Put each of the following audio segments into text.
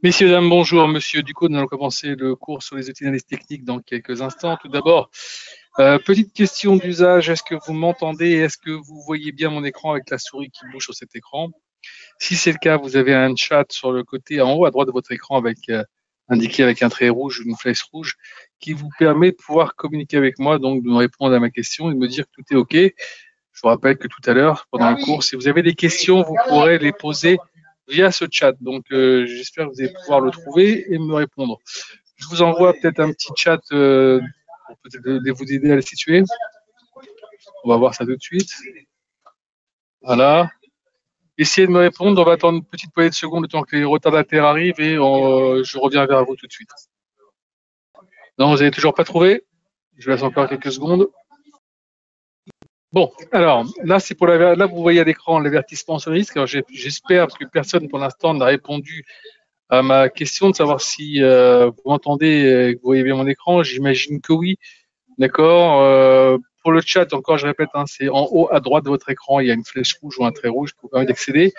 Messieurs, dames, bonjour. Monsieur Ducos, nous allons commencer le cours sur les outils d'analyse technique dans quelques instants. Tout d'abord, petite question d'usage. Est-ce que vous m'entendez? Est-ce que vous voyez bien mon écran avec la souris qui bouge sur cet écran? Si c'est le cas, vous avez un chat sur le côté en haut à droite de votre écran avec indiqué avec un trait rouge, une flèche rouge, qui vous permet de pouvoir communiquer avec moi, donc de me répondre à ma question et de me dire que tout est OK. Je vous rappelle que tout à l'heure, pendant le cours, si vous avez des questions, vous pourrez les poser via ce chat. Donc, j'espère que vous allez pouvoir le trouver et me répondre. Je vous envoie peut-être un petit chat pour peut-être vous aider à le situer. On va voir ça tout de suite. Voilà. Essayez de me répondre. On va attendre une petite poignée de secondes le temps que les retardataires arrivent et je reviens vers vous tout de suite. Non, vous n'avez toujours pas trouvé? Je laisse encore quelques secondes. Bon, alors là, c'est pour là, vous voyez à l'écran l'avertissement sur le risque. Alors, j'espère, parce que personne pour l'instant n'a répondu à ma question de savoir si vous m'entendez, que vous voyez bien mon écran. J'imagine que oui. D'accord. Pour le chat, encore, je répète, hein, c'est en haut à droite de votre écran, il y a une flèche rouge ou un trait rouge qui vous permet d'accéder.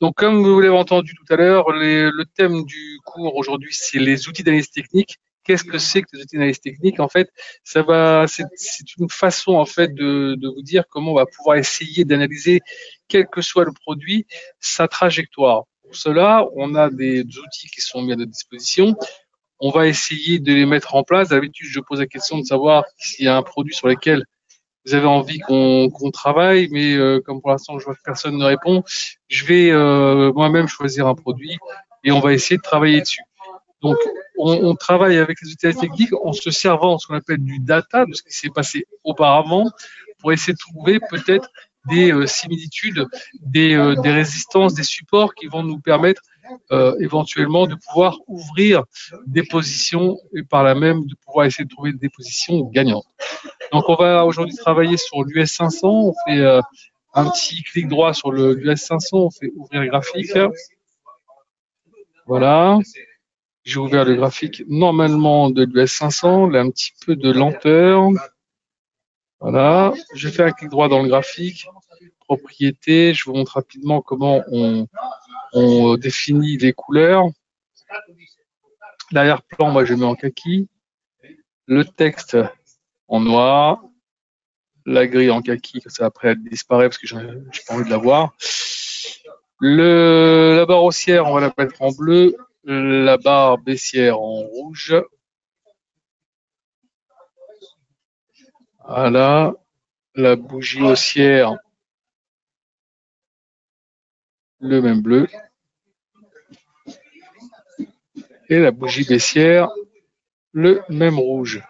Donc, comme vous l'avez entendu tout à l'heure, le thème du cours aujourd'hui, c'est les outils d'analyse technique. Qu'est-ce que c'est que les outils d'analyse technique? En fait, c'est une façon en fait de vous dire comment on va pouvoir essayer d'analyser, quel que soit le produit, sa trajectoire. Pour cela, on a des outils qui sont mis à notre disposition. On va essayer de les mettre en place. D'habitude, je pose la question de savoir s'il y a un produit sur lequel vous avez envie qu'on travaille, mais comme pour l'instant je vois que personne ne répond, je vais moi-même choisir un produit et on va essayer de travailler dessus. Donc on travaille avec les outils techniques en se servant de ce qu'on appelle du data, de ce qui s'est passé auparavant, pour essayer de trouver peut-être des similitudes, des résistances, des supports qui vont nous permettre éventuellement de pouvoir ouvrir des positions et par là même de pouvoir essayer de trouver des positions gagnantes. Donc on va aujourd'hui travailler sur l'US 500, on fait un petit clic droit sur l'US 500, on fait ouvrir graphique. Voilà, j'ai ouvert le graphique normalement de l'US 500, il a un petit peu de lenteur. Voilà, je fais un clic droit dans le graphique, propriétés, je vous montre rapidement comment on définit les couleurs. L'arrière-plan, moi je mets en kaki, le texte en noir, la grille en kaki, ça après elle disparaît parce que j'ai pas envie de la voir. La barre haussière, on va la mettre en bleu, la barre baissière en rouge. Voilà, la bougie haussière, le même bleu. Et la bougie baissière, le même rouge.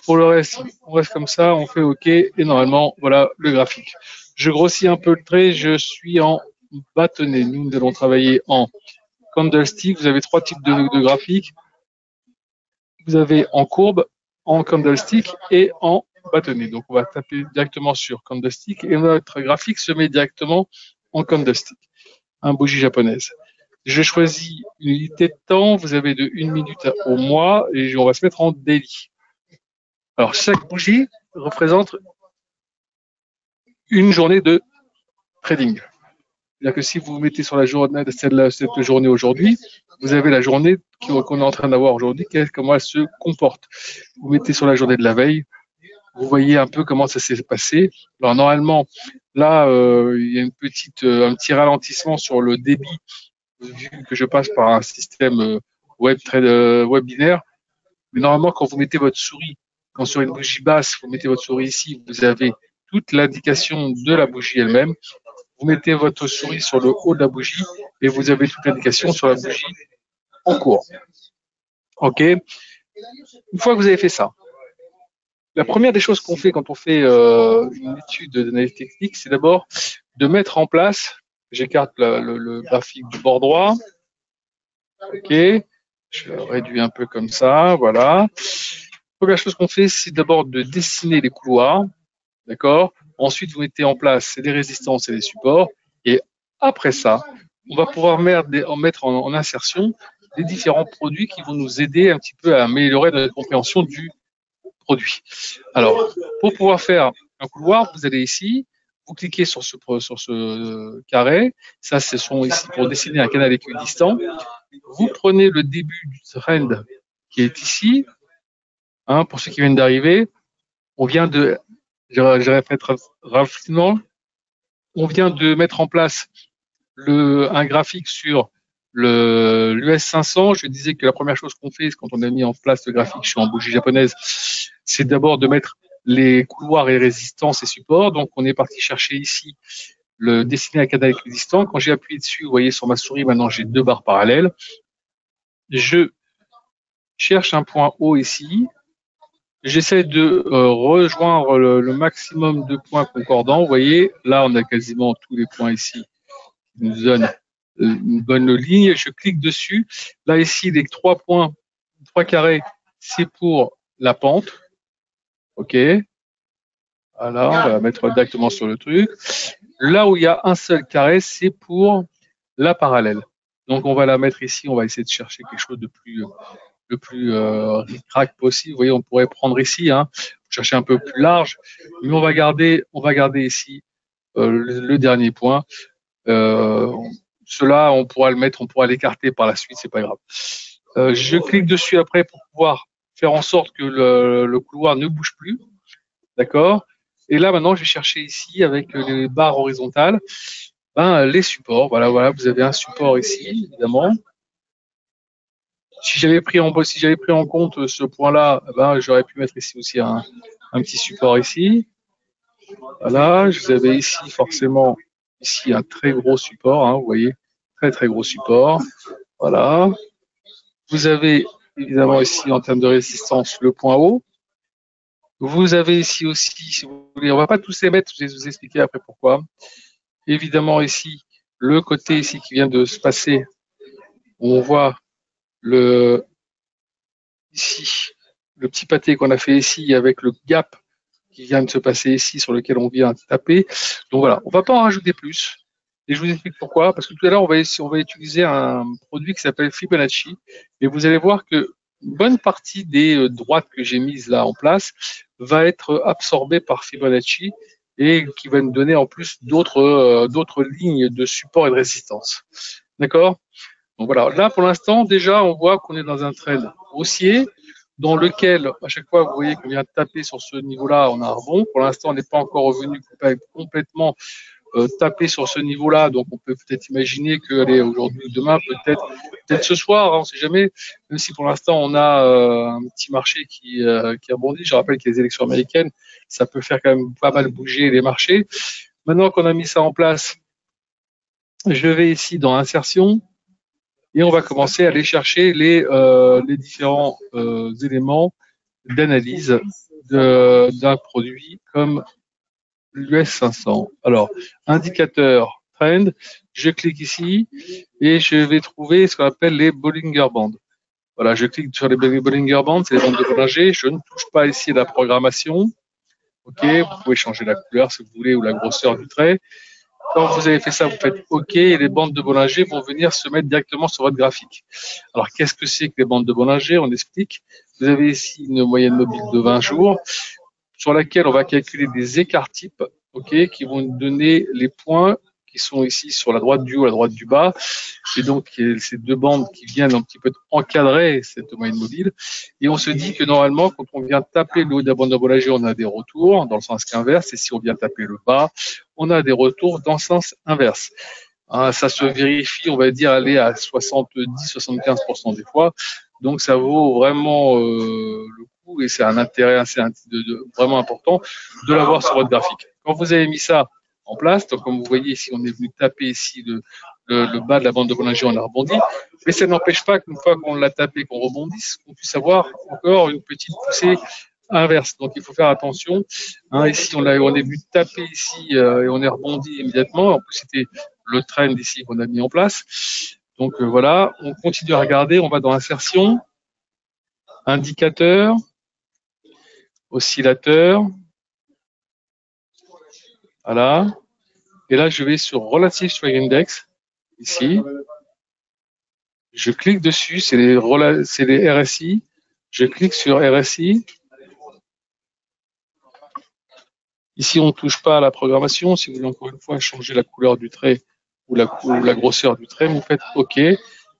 Pour le reste, on reste comme ça, on fait OK, et normalement, voilà le graphique. Je grossis un peu le trait, je suis en bâtonnet. Nous allons travailler en candlestick. Vous avez trois types de graphiques. Vous avez en courbe, en candlestick et en bâtonnet. Donc, on va taper directement sur candlestick et notre graphique se met directement en candlestick, un bougie japonaise. Je choisis une unité de temps. Vous avez de 1 minute au mois et on va se mettre en daily. Alors, chaque bougie représente une journée de trading. C'est-à-dire que si vous vous mettez sur la journée de cette journée aujourd'hui, vous avez la journée qu'on est en train d'avoir aujourd'hui, comment elle se comporte. Vous mettez sur la journée de la veille, vous voyez un peu comment ça s'est passé. Alors normalement, là, il y a un petit ralentissement sur le débit, vu que je passe par un système web binaire. Mais normalement, quand vous mettez votre souris, quand sur une bougie basse, vous mettez votre souris ici, vous avez toute l'indication de la bougie elle-même. Vous mettez votre souris sur le haut de la bougie et vous avez toute l'indication sur la bougie en cours. OK. Une fois que vous avez fait ça, la première des choses qu'on fait quand on fait une étude d'analyse technique, c'est d'abord de mettre en place, j'écarte le graphique du bord droit, OK, je réduis un peu comme ça, voilà. La première chose qu'on fait, c'est d'abord de dessiner les couloirs, d'accord. Ensuite, vous mettez en place les résistances et les supports, et après ça, on va pouvoir mettre en insertion les différents produits qui vont nous aider un petit peu à améliorer notre compréhension du produit. Alors, pour pouvoir faire un couloir, vous allez ici, vous cliquez sur ce carré. Ça, ce sont ici pour dessiner un canal équidistant. Vous prenez le début du trend qui est ici, hein, pour ceux qui viennent d'arriver. On vient de, je répète rapidement, on vient de mettre en place un graphique sur l'US 500. Je disais que la première chose qu'on fait quand on a mis en place le graphique, je suis en bougie japonaise, c'est d'abord de mettre les couloirs et résistances et supports. Donc, on est parti chercher ici le dessiné à canal existant. Quand j'ai appuyé dessus, vous voyez sur ma souris, maintenant j'ai deux barres parallèles. Je cherche un point haut ici. J'essaie de rejoindre le maximum de points concordants. Vous voyez, là, on a quasiment tous les points ici qui nous donnent une bonne ligne. Je clique dessus. Là, ici, les 3 points, 3 carrés, c'est pour la pente. OK. Voilà, on va mettre directement sur le truc. Là où il y a un seul carré, c'est pour la parallèle. Donc, on va la mettre ici. On va essayer de chercher quelque chose de plus le plus ric-rac possible. Vous voyez, on pourrait prendre ici, hein, chercher un peu plus large, mais on va garder ici le dernier point. Cela, on pourra le mettre, on pourra l'écarter par la suite, c'est pas grave. Je clique dessus après pour pouvoir faire en sorte que le couloir ne bouge plus, d'accord. Et là, maintenant, je vais chercher ici avec les barres horizontales, les supports. Voilà, vous avez un support ici, évidemment. Si j'avais pris en compte ce point-là, j'aurais pu mettre ici aussi un petit support ici. Voilà, vous avez ici forcément ici un très gros support, hein, vous voyez, très gros support. Voilà. Vous avez évidemment ici en termes de résistance le point haut. Vous avez ici aussi, si vous voulez, on va pas tous les mettre, je vais vous expliquer après pourquoi. Évidemment ici, le côté ici qui vient de se passer, où on voit ici, le petit pâté qu'on a fait ici avec le gap qui vient de se passer ici sur lequel on vient taper. Donc voilà, on ne va pas en rajouter plus. Et je vous explique pourquoi. Parce que tout à l'heure, on va utiliser un produit qui s'appelle Fibonacci. Et vous allez voir que une bonne partie des droites que j'ai mises là en place va être absorbée par Fibonacci et qui va nous donner en plus d'autres lignes de support et de résistance. D'accord? Donc voilà, là pour l'instant, déjà, on voit qu'on est dans un trend haussier dans lequel, à chaque fois, vous voyez qu'on vient taper sur ce niveau-là, on a un rebond. Pour l'instant, on n'est pas encore revenu complètement taper sur ce niveau-là. Donc, on peut peut-être imaginer qu'elle aujourd'hui ou demain, peut-être ce soir, hein, on ne sait jamais. Même si pour l'instant, on a un petit marché qui rebondit. Je rappelle qu'il y a les élections américaines. Ça peut faire quand même pas mal bouger les marchés. Maintenant qu'on a mis ça en place, je vais ici dans Insertion. Et on va commencer à aller chercher les différents éléments d'analyse d'un produit comme l'US 500. Alors, indicateur trend, je clique ici et je vais trouver ce qu'on appelle les Bollinger Bands. Voilà, je clique sur les Bollinger Bands, c'est les bandes de Bollinger. Je ne touche pas ici la programmation. OK, vous pouvez changer la couleur si vous voulez ou la grosseur du trait. Quand vous avez fait ça, vous faites OK et les bandes de Bollinger vont venir se mettre directement sur votre graphique. Alors, qu'est-ce que c'est que les bandes de Bollinger? On explique. Vous avez ici une moyenne mobile de 20 jours sur laquelle on va calculer des écarts types, OK, qui vont nous donner les points qui sont ici sur la droite du haut, la droite du bas. Et donc, ces deux bandes qui viennent un petit peu encadrer cette moyenne mobile. Et on se dit que normalement, quand on vient taper le haut de la bande de Bollinger, on a des retours dans le sens inverse. Et si on vient taper le bas, on a des retours dans le sens inverse. Hein, ça se vérifie, on va dire, aller à 70-75% des fois. Donc, ça vaut vraiment le coup et c'est un intérêt vraiment important de l'avoir sur votre graphique. Quand vous avez mis ça en place, donc comme vous voyez ici, on est venu taper ici le bas de la bande de Bollinger, on a rebondi. Mais ça n'empêche pas qu'une fois qu'on l'a tapé, qu'on rebondisse, qu'on puisse avoir encore une petite poussée inverse. Donc il faut faire attention. Hein, ici, on est venu taper ici et on est rebondi immédiatement. En plus, c'était le trend ici qu'on a mis en place. Donc voilà, on continue à regarder. On va dans Insertion, Indicateur, Oscillateur. Voilà. Et là, je vais sur Relative Strike Index, ici. Je clique dessus, c'est les RSI. Je clique sur RSI. Ici, on ne touche pas à la programmation. Si vous voulez encore une fois changer la couleur du trait ou la grosseur du trait, vous faites OK.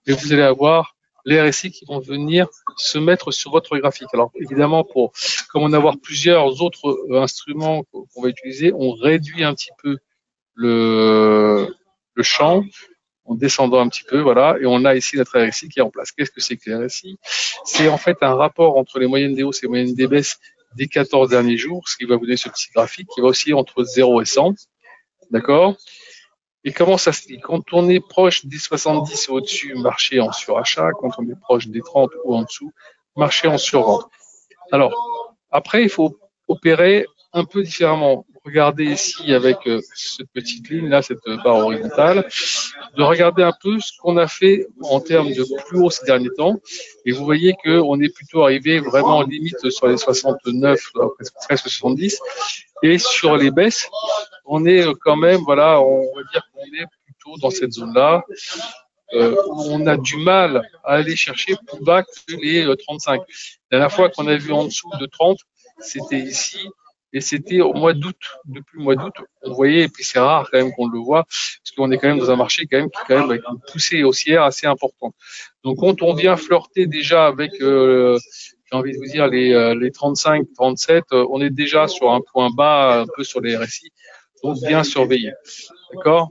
et vous allez avoir les RSI qui vont venir se mettre sur votre graphique. Alors évidemment, comme on avoir plusieurs autres instruments qu'on va utiliser, on réduit un petit peu le champ en descendant un petit peu, voilà, et on a ici notre RSI qui est en place. Qu'est-ce que c'est que le RSI? C'est en fait un rapport entre les moyennes des hausses et les moyennes des baisses des 14 derniers jours, ce qui va vous donner ce petit graphique qui va osciller entre 0 et 100, d'accord? Et comment ça se lit? Quand on est proche des 70 ou au-dessus, marché en surachat. Quand on est proche des 30 ou en dessous, marché en survente. Alors, après, il faut opérer un peu différemment. Regardez ici avec cette petite ligne là, cette barre horizontale, de regarder un peu ce qu'on a fait en termes de plus haut ces derniers temps. Et vous voyez qu'on est plutôt arrivé vraiment limite sur les 69, presque 70. Et sur les baisses, on est quand même, voilà, on va dire qu'on est plutôt dans cette zone-là. On a du mal à aller chercher plus bas que les 35. La dernière fois qu'on a vu en dessous de 30, c'était ici, et c'était au mois d'août. Depuis le mois d'août, on voyait, et puis c'est rare quand même qu'on le voit, parce qu'on est quand même dans un marché quand même qui quand même avec une poussée haussière assez importante. Donc quand on vient flirter déjà avec, j'ai envie de vous dire, les 35, 37, on est déjà sur un point bas, un peu sur les RSI, donc bien surveiller. D'accord?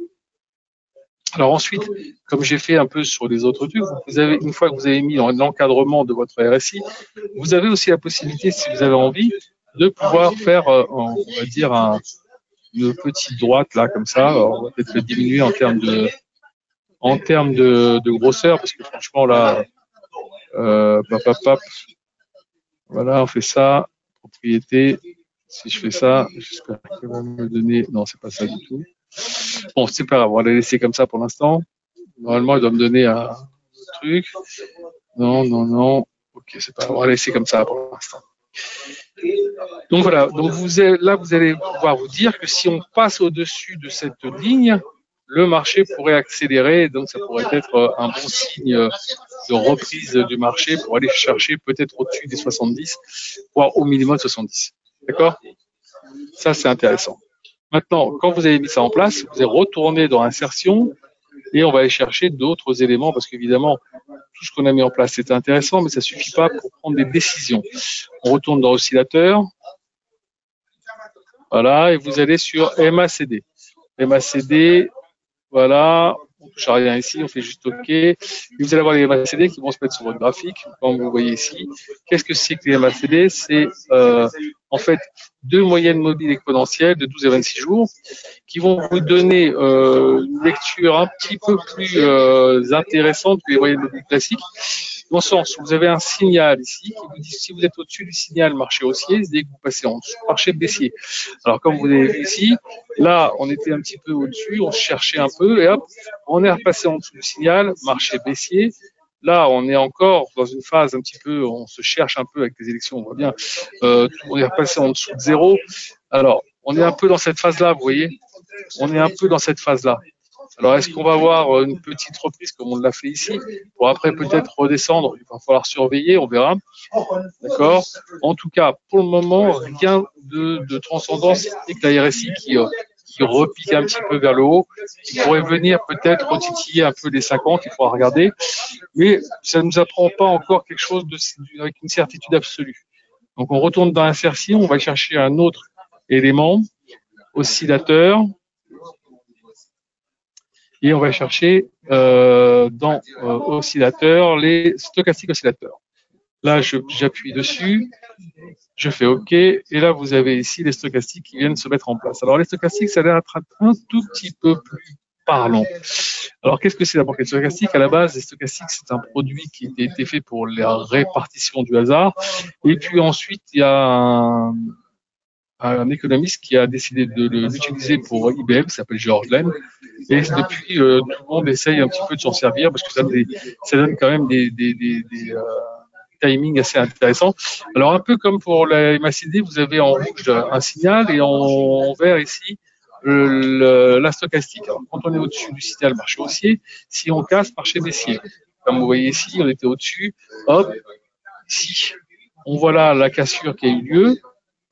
Alors ensuite, comme j'ai fait un peu sur les autres trucs, vous avez, une fois que vous avez mis l'encadrement de votre RSI, vous avez aussi la possibilité, si vous avez envie, de pouvoir faire, on va dire, une petite droite là, comme ça. Alors, on va peut-être le diminuer en termes de grosseur, parce que franchement là, voilà, on fait ça, propriété. Si je fais ça, j'espère qu'il va me donner. Non, c'est pas ça du tout. Bon, c'est pas grave, on va la laisser comme ça pour l'instant. Normalement, il doit me donner un truc. Non, non, non. Ok, c'est pas grave, on va laisser comme ça pour l'instant. Donc voilà, donc là, vous allez pouvoir vous dire que si on passe au-dessus de cette ligne, le marché pourrait accélérer, donc ça pourrait être un bon signe de reprise du marché pour aller chercher peut-être au-dessus des 70, voire au minimum 70. D'accord? Ça, c'est intéressant. Maintenant, quand vous avez mis ça en place, vous allez retourner dans insertion et on va aller chercher d'autres éléments parce qu'évidemment, tout ce qu'on a mis en place, c'est intéressant, mais ça suffit pas pour prendre des décisions. On retourne dans oscillateur. Voilà, et vous allez sur MACD. MACD, voilà, on touche à rien ici, on fait juste OK. Et vous allez avoir les MACD qui vont se mettre sur votre graphique, comme vous voyez ici. Qu'est-ce que c'est que les MACD? C'est en fait deux moyennes mobiles exponentielles de 12 et 26 jours qui vont vous donner une lecture un petit peu plus intéressante que les moyennes mobiles classiques. Dans le sens où vous avez un signal ici qui vous dit si vous êtes au-dessus du signal marché haussier, dès que vous passez en dessous, marché baissier. Alors comme vous avez vu ici, là on était un petit peu au-dessus, on cherchait un peu et hop, on est repassé en dessous du signal, marché baissier. Là, on est encore dans une phase un petit peu, on se cherche un peu avec les élections, on voit bien, on est repassé en dessous de zéro. Alors, on est un peu dans cette phase-là, vous voyez, on est un peu dans cette phase-là. Alors, est-ce qu'on va avoir une petite reprise comme on l'a fait ici pour après peut-être redescendre? Il va falloir surveiller, on verra. D'accord. En tout cas, pour le moment, rien de transcendance et que la RSI qui repique un petit peu vers le haut, qui pourrait venir peut-être retitiller un peu les 50, il faudra regarder. Mais ça ne nous apprend pas encore quelque chose avec une certitude absolue. Donc, on retourne dans l'insertion, on va chercher un autre élément, oscillateur. Et on va chercher dans oscillateur les stochastiques oscillateurs. Là, j'appuie dessus, je fais OK, et là, vous avez ici les stochastiques qui viennent se mettre en place. Alors, les stochastiques, ça a l'air d'être un tout petit peu plus parlant. Alors, qu'est-ce que c'est d'abord que les stochastiques? À la base, les stochastiques, c'est un produit qui a été fait pour la répartition du hasard. Et puis ensuite, il y a un économiste qui a décidé de l'utiliser pour IBM, qui s'appelle George Lane. Et depuis, tout le monde essaye un petit peu de s'en servir parce que ça donne quand même des timings assez intéressants. Alors, un peu comme pour la MACD, vous avez en rouge un signal et en vert ici la stochastique. Alors, quand on est au-dessus du signal marché haussier, si on casse, marché baissier. Comme vous voyez ici, on était au-dessus. Hop, ici, on voit là la cassure qui a eu lieu.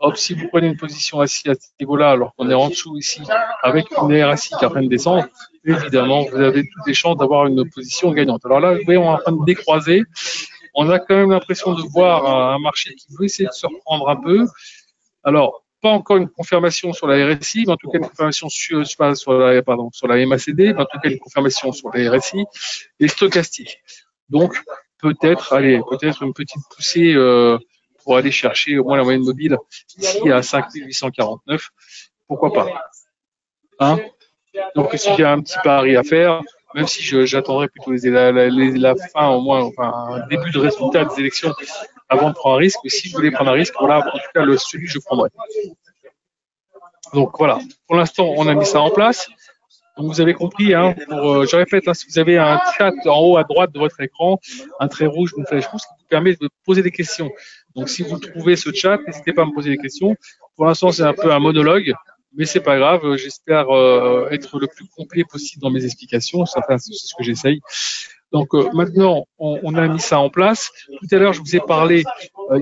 Hop, si vous prenez une position assise à ce niveau-là, alors qu'on est en dessous ici, avec une RSI qui est en train de descendre, évidemment, vous avez toutes les chances d'avoir une position gagnante. Alors là, vous voyez, on est en train de décroiser. On a quand même l'impression de voir un marché qui veut essayer de se reprendre un peu. Alors, pas encore une confirmation sur la RSI, mais en tout cas une confirmation sur la MACD, mais en tout cas une confirmation sur la RSI et stochastique. Donc, peut-être une petite poussée pour aller chercher au moins la moyenne mobile ici à 5849. Pourquoi pas, hein? Donc, si j'ai un petit pari à faire, même si j'attendrai plutôt la fin, au moins, enfin, un début de résultat des élections avant de prendre un risque. Mais si vous voulez prendre un risque, voilà, en tout cas, celui que je prendrai. Donc voilà, pour l'instant, on a mis ça en place. Donc vous avez compris, hein, je répète, hein, si vous avez un chat en haut à droite de votre écran, un trait rouge, une flèche rouge, qui vous permet de poser des questions. Donc si vous trouvez ce chat, n'hésitez pas à me poser des questions. Pour l'instant, c'est un peu un monologue, mais c'est pas grave. J'espère être le plus complet possible dans mes explications. Enfin, c'est ce que j'essaye. Donc maintenant, on a mis ça en place. Tout à l'heure, je vous ai parlé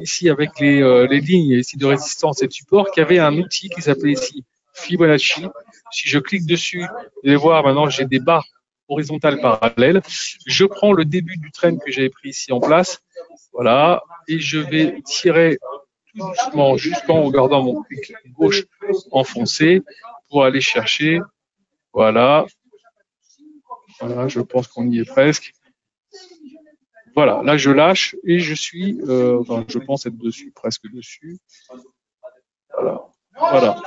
ici avec les lignes ici de résistance et de support, qu'il y avait un outil qui s'appelait ici Fibonacci. Si je clique dessus, vous allez voir maintenant, j'ai des barres horizontales parallèles. Je prends le début du trend que j'avais pris ici en place, voilà, et je vais tirer tout doucement jusqu'en gardant mon clic gauche enfoncé pour aller chercher, voilà. Voilà, je pense qu'on y est presque. Voilà, là je lâche et je suis, enfin, je pense être dessus, presque dessus. Voilà, voilà,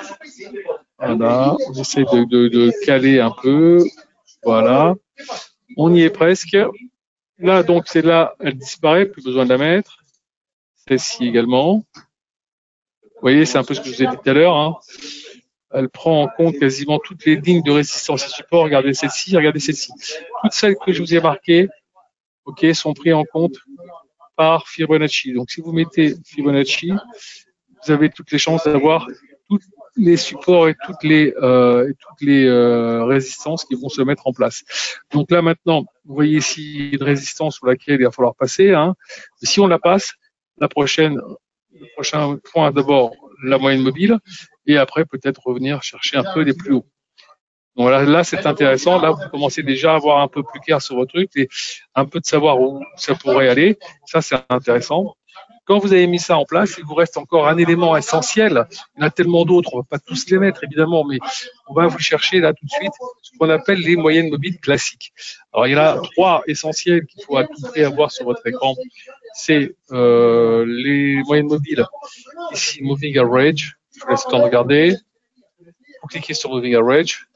voilà. On essaie de caler un peu. Voilà, on y est presque. Là, donc c'est là, elle disparaît, plus besoin de la mettre. Celle-ci également. Vous voyez, c'est un peu ce que je vous ai dit tout à l'heure, hein. Elle prend en compte quasiment toutes les lignes de résistance et support. Regardez celle-ci, regardez celle-ci. Toutes celles que je vous ai marquées, ok, sont prises en compte par Fibonacci. Donc, si vous mettez Fibonacci, vous avez toutes les chances d'avoir tous les supports et toutes les résistances qui vont se mettre en place. Donc là, maintenant, vous voyez ici une résistance sur laquelle il va falloir passer, hein. Si on la passe, le prochain point, d'abord, la moyenne mobile, et après, peut-être revenir chercher un peu les plus hauts. Donc là, c'est intéressant. Là, vous commencez déjà à avoir un peu plus clair sur votre truc et un peu de savoir où ça pourrait aller. Ça, c'est intéressant. Quand vous avez mis ça en place, il vous reste encore un élément essentiel. Il y en a tellement d'autres, on ne va pas tous les mettre évidemment, mais on va vous chercher là tout de suite ce qu'on appelle les moyennes mobiles classiques. Alors il y en a 3 essentiels qu'il faut à tout prix avoir sur votre écran. C'est les moyennes mobiles. Ici, Moving Average. Je vous laisse le temps de regarder. Vous cliquez sur Moving Average.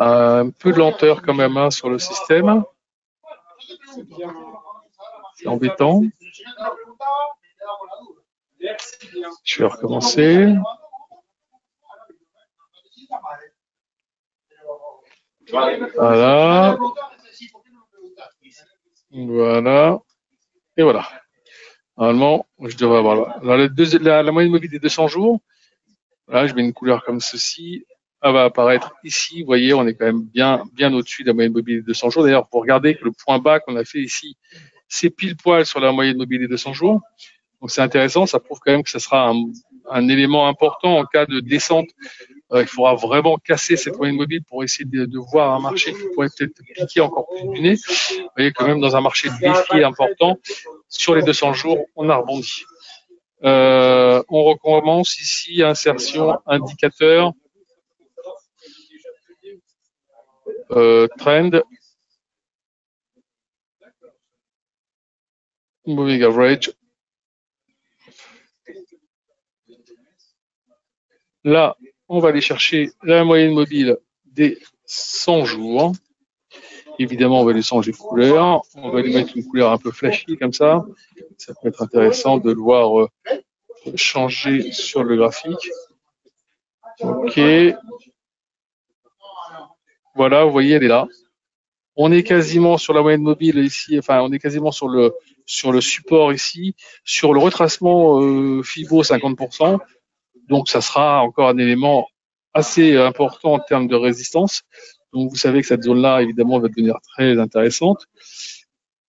Un peu de lenteur quand même, hein, sur le système. C'est embêtant. Je vais recommencer. Voilà. Voilà. Et voilà. Normalement, je devrais avoir la moyenne mobile des 200 jours. Là, je mets une couleur comme ceci. Elle va apparaître ici. Vous voyez, on est quand même bien au-dessus de la moyenne mobile des 200 jours. D'ailleurs, vous regardez que le point bas qu'on a fait ici, c'est pile poil sur la moyenne mobile des 200 jours. Donc, c'est intéressant. Ça prouve quand même que ce sera un élément important en cas de descente. Il faudra vraiment casser cette moyenne mobile pour essayer de voir un marché qui pourrait peut-être piquer encore plus du nez. Vous voyez, quand même, dans un marché défié important, sur les 200 jours, on a rebondi. On recommence ici, insertion, indicateur, trend, moving average. Là, on va aller chercher la moyenne mobile des 100 jours. Évidemment, on va lui changer de couleur. On va lui mettre une couleur un peu flashy comme ça. Ça peut être intéressant de le voir changer sur le graphique. Ok. Voilà, vous voyez, elle est là. On est quasiment sur la moyenne mobile ici, enfin, on est quasiment sur le support ici, sur le retracement FIBO 50%. Donc, ça sera encore un élément assez important en termes de résistance. Donc, vous savez que cette zone-là, évidemment, va devenir très intéressante.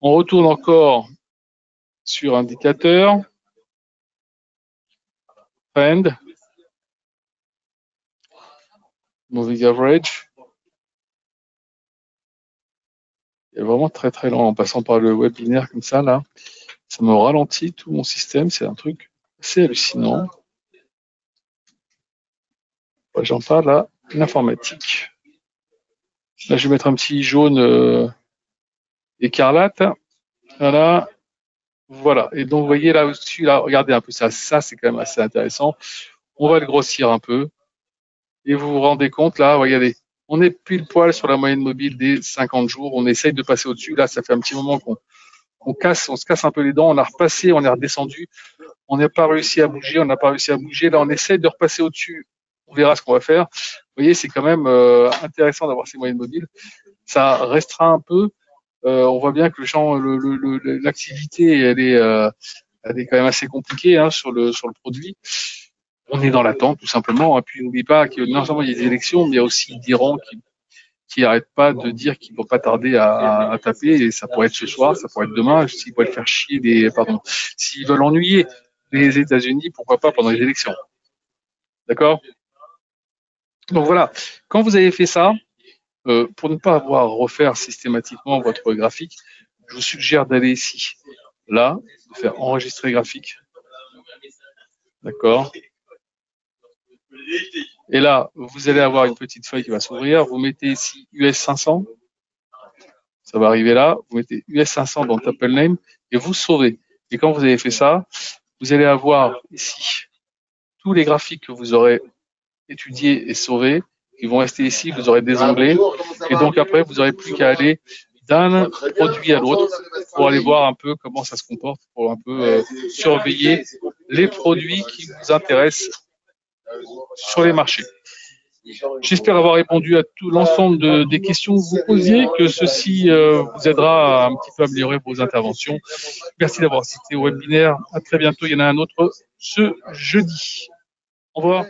On retourne encore sur indicateur. Trend, moving average. C'est vraiment très très lent en passant par le webinaire comme ça là. Ça me ralentit tout mon système, c'est un truc assez hallucinant. J'en parle là, l'informatique. Là, je vais mettre un petit jaune écarlate. Voilà. Voilà. Et donc, vous voyez là au-dessus, là, regardez un peu ça. Ça, c'est quand même assez intéressant. On va le grossir un peu. Et vous vous rendez compte, là, regardez. On est pile poil sur la moyenne mobile des 50 jours. On essaye de passer au-dessus. Là, ça fait un petit moment qu'on on se casse un peu les dents. On a repassé, on est redescendu. On n'a pas réussi à bouger. On n'a pas réussi à bouger. Là, on essaye de repasser au-dessus. On verra ce qu'on va faire. Vous voyez, c'est quand même intéressant d'avoir ces moyennes mobiles. Ça restreint un peu. On voit bien que le champ, l'activité, elle est quand même assez compliquée hein, sur le produit. On est dans l'attente tout simplement. Et puis n'oubliez pas que non seulement il y a des élections, mais il y a aussi d'Iran qui n'arrête pas de dire qu'il ne va pas tarder à taper. Et ça pourrait être ce soir, ça pourrait être demain. S'ils veulent faire chier s'ils veulent ennuyer les États-Unis, pourquoi pas pendant les élections. D'accord? Donc voilà. Quand vous avez fait ça, pour ne pas avoir à refaire systématiquement votre graphique, je vous suggère d'aller ici, là, de faire enregistrer graphique. D'accord. Et là, vous allez avoir une petite feuille qui va s'ouvrir. Vous mettez ici US 500. Ça va arriver là. Vous mettez US 500 dans Table Name et vous sauvez. Et quand vous avez fait ça, vous allez avoir ici tous les graphiques que vous aurez étudiés et sauvés. Ils vont rester ici. Vous aurez des onglets. Et donc après, vous n'aurez plus qu'à aller d'un produit à l'autre pour aller voir un peu comment ça se comporte, pour un peu surveiller les produits qui vous intéressent sur les marchés. J'espère avoir répondu à tout l'ensemble des questions que vous posiez, que ceci vous aidera un petit peu à améliorer vos interventions. Merci d'avoir assisté au webinaire. À très bientôt. Il y en a un autre ce jeudi. Au revoir.